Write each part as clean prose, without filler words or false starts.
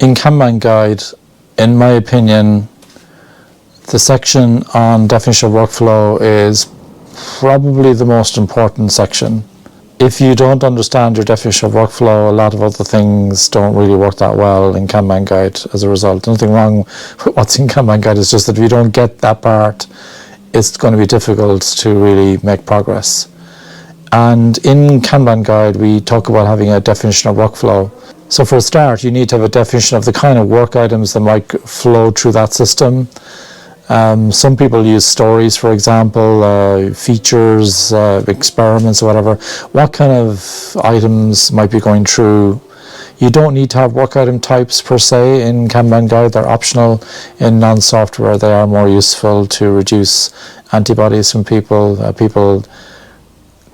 In Kanban Guide, in my opinion, the section on definition of workflow is probably the most important section. If you don't understand your definition of workflow, a lot of other things don't really work that well in Kanban Guide as a result. Nothing wrong with what's in Kanban Guide, it's just that if you don't get that part, it's going to be difficult to really make progress. And in Kanban Guide, we talk about having a definition of workflow. So for a start, you need to have a definition of the kind of work items that might flow through that system. Some people use stories, for example, features, experiments, or whatever. What kind of items might be going through? You don't need to have work item types per se in Kanban Guide. They're optional. In non-software, they are more useful to reduce antibodies from people. People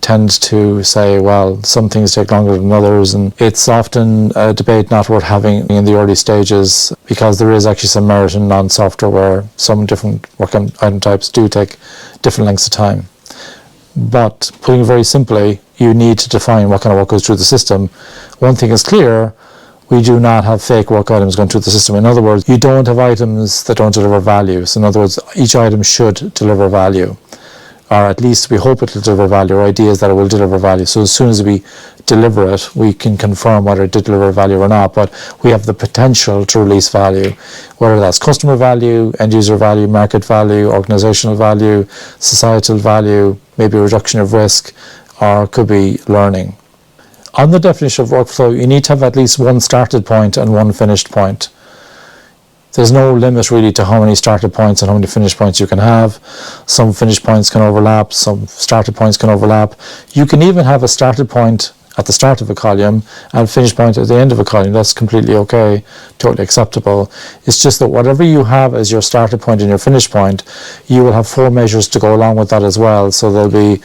tend to say, well, some things take longer than others, and it's often a debate not worth having in the early stages, because there is actually some merit in non-software where some different work item types do take different lengths of time. But putting it very simply, you need to define what kind of work goes through the system. One thing is clear: we do not have fake work items going through the system. In other words, you don't have items that don't deliver value. So in other words, each item should deliver value, or at least we hope it will deliver value. Our idea is that it will deliver value. So as soon as we deliver it, we can confirm whether it did deliver value or not, but we have the potential to release value, whether that's customer value, end user value, market value, organizational value, societal value, maybe a reduction of risk, or it could be learning. On the definition of workflow, you need to have at least one started point and one finished point. There's no limit really to how many started points and how many finished points you can have. Some finished points can overlap, some started points can overlap. You can even have a started point at the start of a column and a finished point at the end of a column. That's completely okay, totally acceptable. It's just that whatever you have as your started point and your finished point, you will have 4 measures to go along with that as well. So there'll be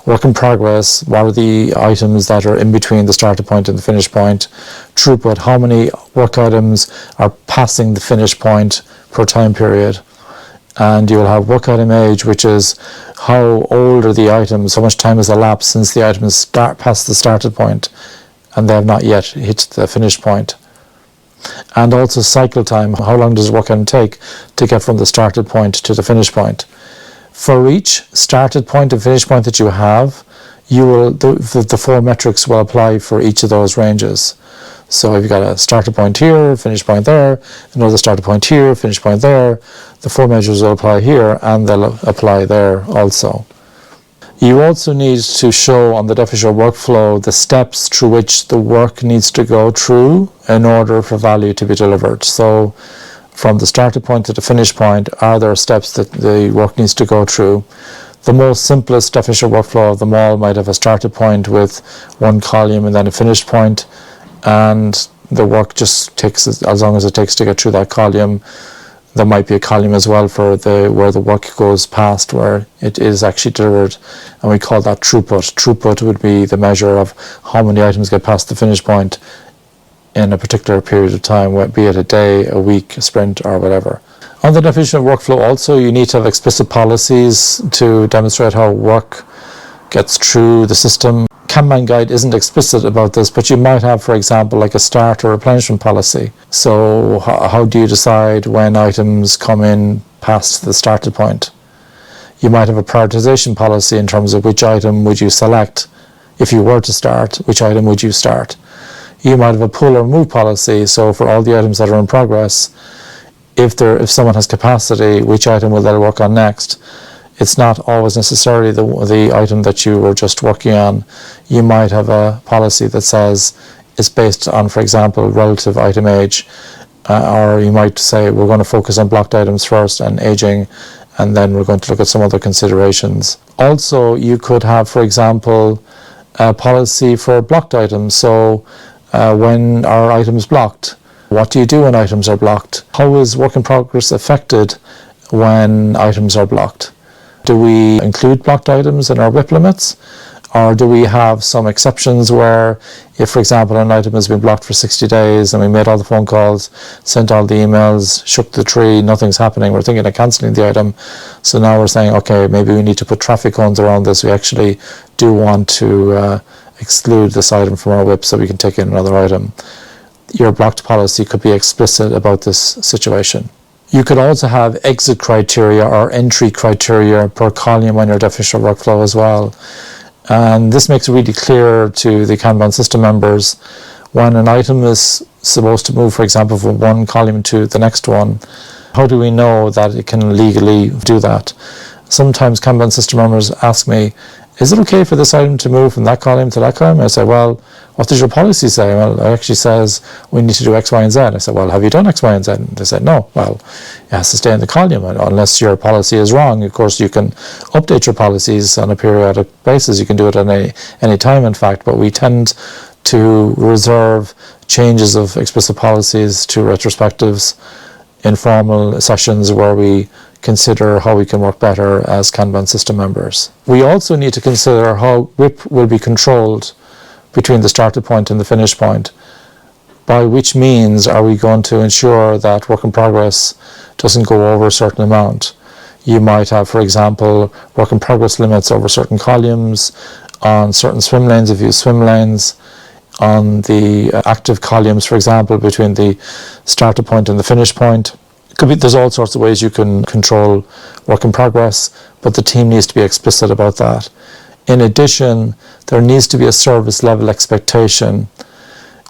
work in progress, what are the items that are in between the starter point and the finish point, throughput, how many work items are passing the finish point per time period, and you'll have work item age, which is how old are the items, how much time has elapsed since the items past the started point and they have not yet hit the finish point. And also cycle time, how long does work item take to get from the started point to the finish point. For each started point and finish point that you have, you will the 4 metrics will apply for each of those ranges. So if you've got a started point here, finish point there, another started point here, finish point there, the 4 measures will apply here and they'll apply there also. You also need to show on the definition of workflow the steps through which the work needs to go through in order for value to be delivered. So from the starting point to the finish point, are there steps that the work needs to go through? The most simplest definition of workflow of them all might have a starting point with 1 column and then a finish point, and the work just takes as long as it takes to get through that column. There might be a column as well for where the work goes past, where it is actually delivered, and we call that throughput. Throughput would be the measure of how many items get past the finish point in a particular period of time, be it a day, a week, a sprint, or whatever. On the definition of workflow also, you need to have explicit policies to demonstrate how work gets through the system. Kanban Guide isn't explicit about this, but you might have, for example, like a start or replenishment policy. So how do you decide when items come in past the started point? You might have a prioritization policy in terms of which item would you select. If you were to start, which item would you start? You might have a pull or move policy, so for all the items that are in progress, if someone has capacity, which item will they work on next? It's not always necessarily the item that you were just working on. You might have a policy that says it's based on, for example, relative item age, or you might say we're going to focus on blocked items first and aging, and then we're going to look at some other considerations. Also, you could have, for example, a policy for blocked items. So when are items blocked? What do you do when items are blocked? How is work in progress affected when items are blocked? Do we include blocked items in our WIP limits? Or do we have some exceptions where if, for example, an item has been blocked for 60 days and we made all the phone calls, sent all the emails, shook the tree, nothing's happening, we're thinking of cancelling the item. So now we're saying, okay, maybe we need to put traffic cones around this. We actually do want to exclude this item from our WIP so we can take in another item. your blocked policy could be explicit about this situation. You could also have exit criteria or entry criteria per column on your definition of workflow as well. And this makes it really clear to the Kanban system members when an item is supposed to move, for example, from one column to the next one. How do we know that it can legally do that? Sometimes Kanban system members ask me, is it okay for this item to move from that column to that column? I say, well, what does your policy say? Well, it actually says we need to do X, Y, and Z. I said, well, have you done X, Y, and Z? And they said, no. Well, it has to stay in the column. Unless your policy is wrong, of course, you can update your policies on a periodic basis. You can do it at any time, in fact, but we tend to reserve changes of explicit policies to retrospectives, informal sessions where we consider how we can work better as Kanban system members. We also need to consider how WIP will be controlled between the starting point and the finish point. By which means are we going to ensure that work in progress doesn't go over a certain amount? You might have, for example, work in progress limits over certain columns, on certain swim lanes if you use swim lanes, on the active columns, for example, between the starter point and the finish point. There's all sorts of ways you can control work in progress, but the team needs to be explicit about that. In addition, there needs to be a service level expectation,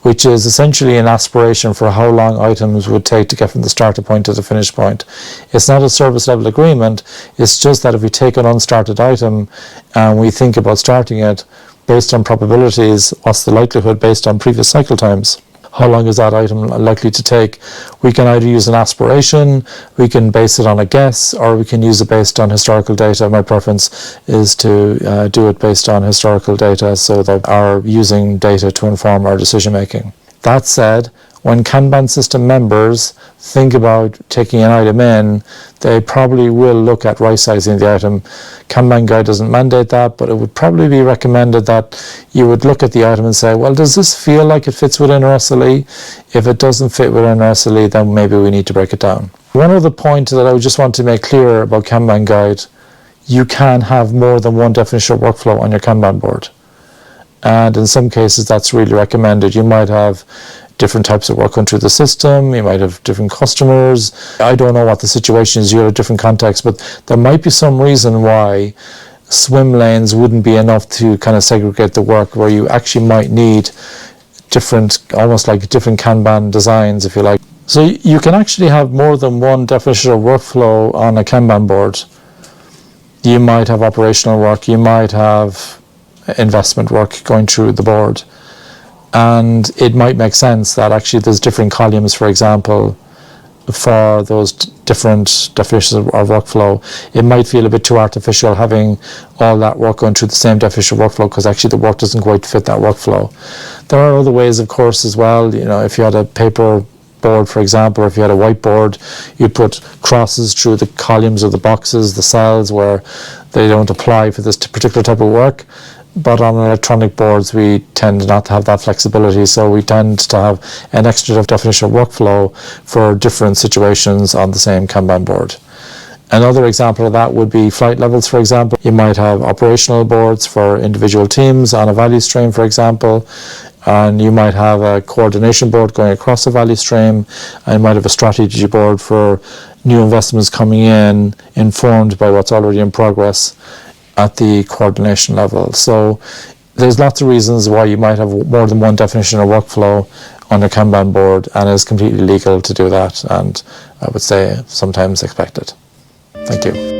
which is essentially an aspiration for how long items would take to get from the starter point to the finish point. It's not a service level agreement, it's just that if we take an unstarted item and we think about starting it based on probabilities, what's the likelihood based on previous cycle times? How long is that item likely to take? We can either use an aspiration, we can base it on a guess, or we can use it based on historical data. My preference is to do it based on historical data so that we're using data to inform our decision making. That said, when Kanban system members think about taking an item in, they probably will look at right sizing the item. Kanban guide doesn't mandate that, but it would probably be recommended that you would look at the item and say, well, does this feel like it fits within our SLE? If it doesn't fit within our SLE, then maybe we need to break it down. One other point that I would just want to make clear about Kanban guide, you can have more than one definition of workflow on your Kanban board. And in some cases, that's really recommended. You might have different types of work going through the system, you might have different customers. I don't know what the situation is, you have different contexts, but there might be some reason why swim lanes wouldn't be enough to kind of segregate the work, where you actually might need different, almost like different Kanban designs, if you like. So you can actually have more than one definition of workflow on a Kanban board. You might have operational work, you might have investment work going through the board. And it might make sense that actually there's different columns, for example, for those different definitions of workflow. It might feel a bit too artificial having all that work going through the same definition of workflow, because actually the work doesn't quite fit that workflow. There are other ways, of course, as well. You know, if you had a paper board, for example, or if you had a whiteboard, you'd put crosses through the columns of the boxes, the cells where they don't apply for this particular type of work. But on electronic boards, we tend not to have that flexibility, so we tend to have an extra definition of workflow for different situations on the same Kanban board. Another example of that would be flight levels, for example. You might have operational boards for individual teams on a value stream, for example, and you might have a coordination board going across a value stream, and you might have a strategy board for new investments coming in, informed by what's already in progress at the coordination level. So there's lots of reasons why you might have more than one definition of workflow on a Kanban board, and it's completely legal to do that, and I would say sometimes expected. Thank you.